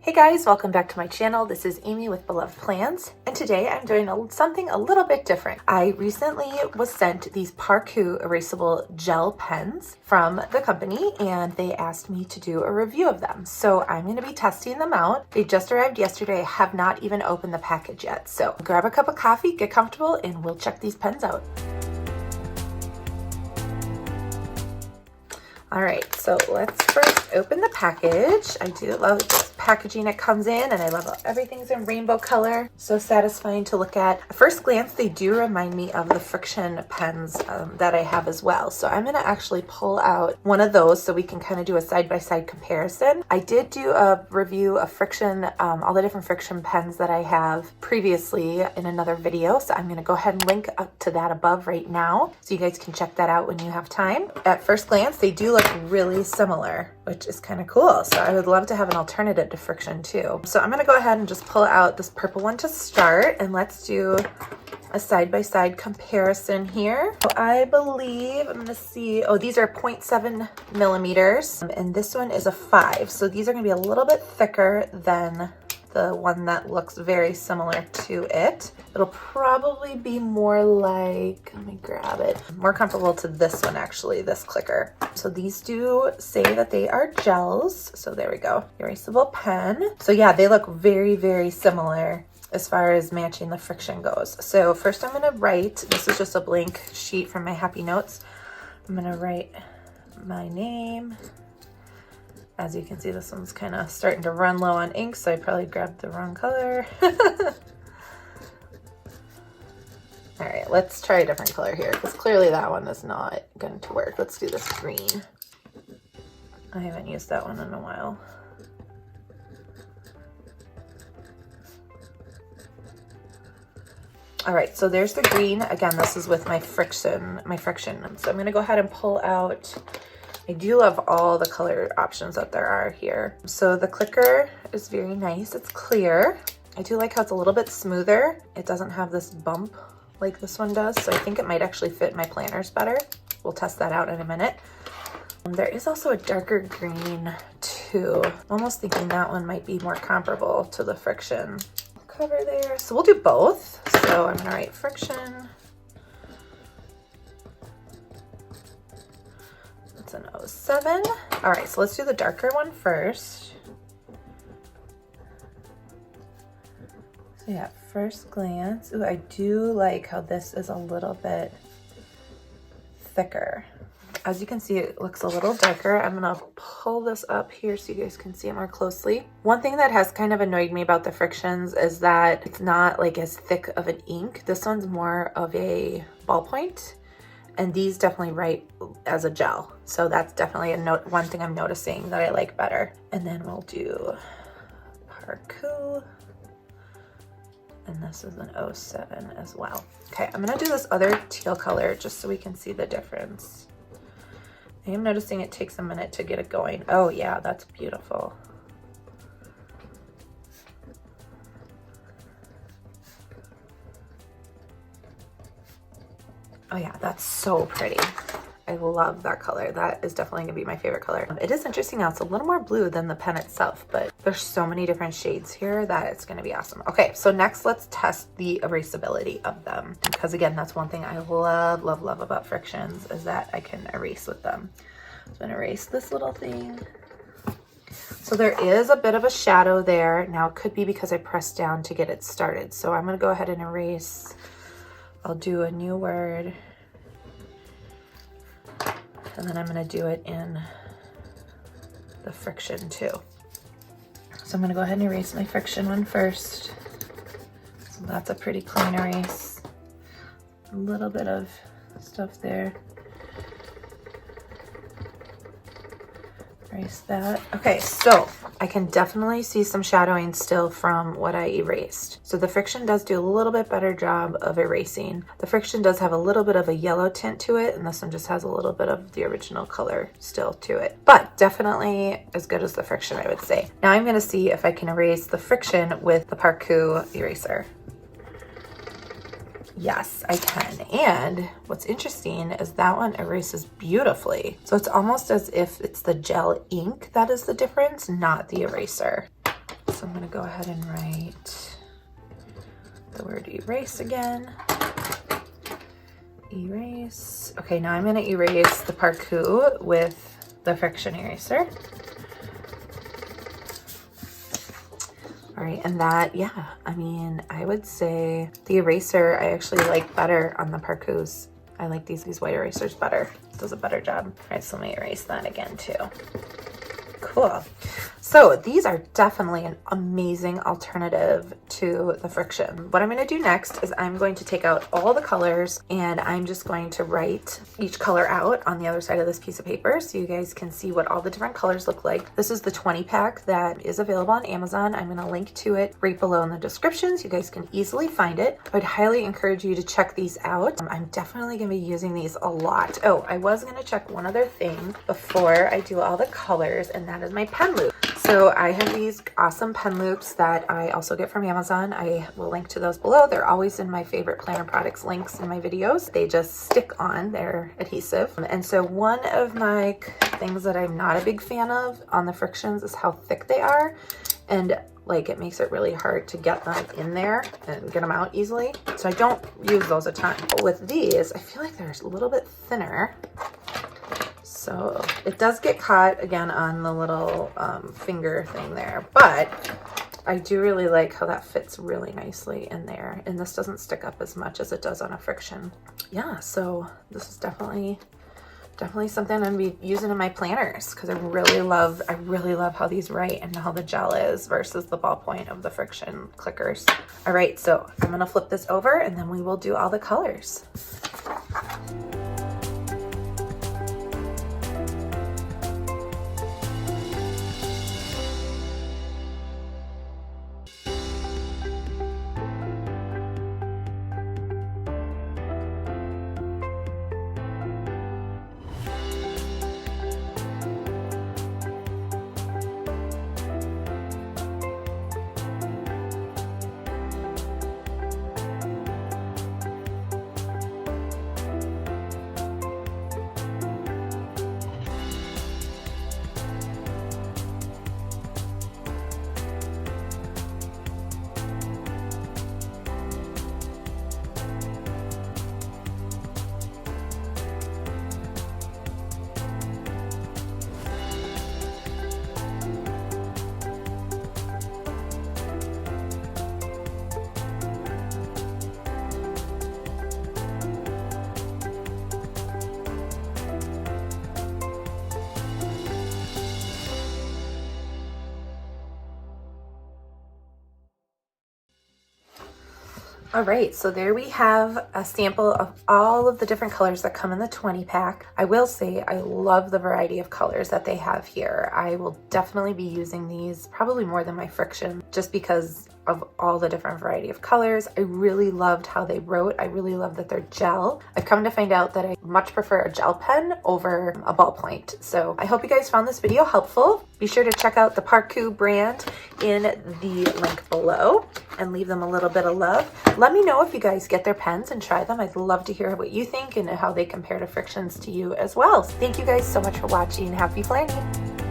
Hey guys, welcome back to my channel. This is Amy with Beloved Plans, and today I'm doing something a little bit different. I recently was sent these Parkoo Erasable Gel Pens from the company, and they asked me to do a review of them. So I'm going to be testing them out. They just arrived yesterday. I have not even opened the package yet. So grab a cup of coffee, get comfortable, and we'll check these pens out. All right, so let's first open the package. I do love this packaging it comes in, and I love how everything's in rainbow color. So satisfying to look at. At first glance, they do remind me of the Frixion pens that I have as well. So I'm gonna actually pull out one of those so we can kind of do a side-by-side comparison. I did do a review of Frixion, all the different Frixion pens that I have previously in another video. So I'm gonna go ahead and link up to that above right now so you guys can check that out when you have time. At first glance, they do look really similar, which is kind of cool. So I would love to have an alternative to Frixion too. So I'm going to go ahead and just pull out this purple one to start, and let's do a side-by-side comparison here. So I believe, I'm going to see, oh, these are 0.7 millimeters, and this one is a 5. So these are going to be a little bit thicker than the one that looks very similar to it. It'll probably be more like, let me grab it, more comparable to this one actually, this clicker. So these do say that they are gels. So there we go, erasable pen. So yeah, they look very, very similar as far as matching the Frixion goes. So first I'm gonna write, this is just a blank sheet from my happy notes. I'm gonna write my name. As you can see, this one's kind of starting to run low on ink, so I probably grabbed the wrong color. All right, let's try a different color here, because clearly that one is not going to work. Let's do this green. I haven't used that one in a while. All right, so there's the green. Again, this is with my Frixion. So I'm going to go ahead and pull out. I do love all the color options that there are here. So the clicker is very nice. It's clear. I do like how it's a little bit smoother. It doesn't have this bump like this one does. So I think it might actually fit my planners better. We'll test that out in a minute. There is also a darker green too. I'm almost thinking that one might be more comparable to the Frixion cover there. So we'll do both. So I'm gonna write Frixion. It's an 07. All right, so let's do the darker one first. So yeah, first glance. Ooh, I do like how this is a little bit thicker. As you can see, it looks a little darker. I'm gonna pull this up here so you guys can see it more closely. One thing that has kind of annoyed me about the Frixions is that it's not like as thick of an ink. This one's more of a ballpoint. And these definitely write as a gel. So that's definitely one thing I'm noticing that I like better. And then we'll do Parkoo. And this is an 07 as well. Okay, I'm gonna do this other teal color just so we can see the difference. I am noticing it takes a minute to get it going. Oh yeah, that's beautiful. Oh yeah, that's so pretty. I love that color. That is definitely gonna be my favorite color. It is interesting now, it's a little more blue than the pen itself, but there's so many different shades here that it's gonna be awesome. Okay, so next let's test the erasability of them. Because again, that's one thing I love, love, love about Frixions is that I can erase with them. So I'm gonna erase this little thing. So there is a bit of a shadow there. Now it could be because I pressed down to get it started. So I'm gonna go ahead and erase. I'll do a new word, and then I'm going to do it in the Frixion too. So I'm going to go ahead and erase my Frixion one first. So that's a pretty clean erase. A little bit of stuff there. Erase that. Okay, so I can definitely see some shadowing still from what I erased. So the Frixion does do a little bit better job of erasing. The Frixion does have a little bit of a yellow tint to it, and this one just has a little bit of the original color still to it. But definitely as good as the Frixion, I would say. Now I'm gonna see if I can erase the Frixion with the Parkoo eraser. Yes, I can. And what's interesting is that one erases beautifully. So it's almost as if it's the gel ink that is the difference, not the eraser. So I'm going to go ahead and write the word erase again. Erase. Okay, now I'm going to erase the Parkoo with the Frixion eraser. All right, and that, yeah, I mean, I would say the eraser I actually like better on the Parkoos. I like these white erasers better. It does a better job. All right, so let me erase that again too. Cool. So these are definitely an amazing alternative to the Frixion. What I'm going to do next is I'm going to take out all the colors and I'm just going to write each color out on the other side of this piece of paper so you guys can see what all the different colors look like. This is the 20 pack that is available on Amazon. I'm going to link to it right below in the description so you guys can easily find it. I would highly encourage you to check these out. I'm definitely going to be using these a lot. Oh, I was going to check one other thing before I do all the colors, and that is my pen loop. So I have these awesome pen loops that I also get from Amazon. I will link to those below. They're always in my favorite planner products links in my videos. They just stick on, they're adhesive. And so one of my things that I'm not a big fan of on the Frixions is how thick they are. And like it makes it really hard to get them in there and get them out easily. So I don't use those a ton. But with these, I feel like they're a little bit thinner. So it does get caught again on the little finger thing there, but I do really like how that fits really nicely in there. And this doesn't stick up as much as it does on a Frixion. Yeah, so this is definitely something I'm gonna be using in my planners because I really love how these write and how the gel is versus the ballpoint of the Frixion clickers. All right, so I'm gonna flip this over and then we will do all the colors. All right, so there we have a sample of all of the different colors that come in the 20 pack. I will say I love the variety of colors that they have here. I will definitely be using these probably more than my Frixion just because of all the different variety of colors. I really loved how they wrote. I really love that they're gel. I've come to find out that I much prefer a gel pen over a ballpoint. So I hope you guys found this video helpful. Be sure to check out the Parkoo brand in the link below and leave them a little bit of love. Let me know if you guys get their pens and try them. I'd love to hear what you think and how they compare to Frixions to you as well. Thank you guys so much for watching. Happy planning.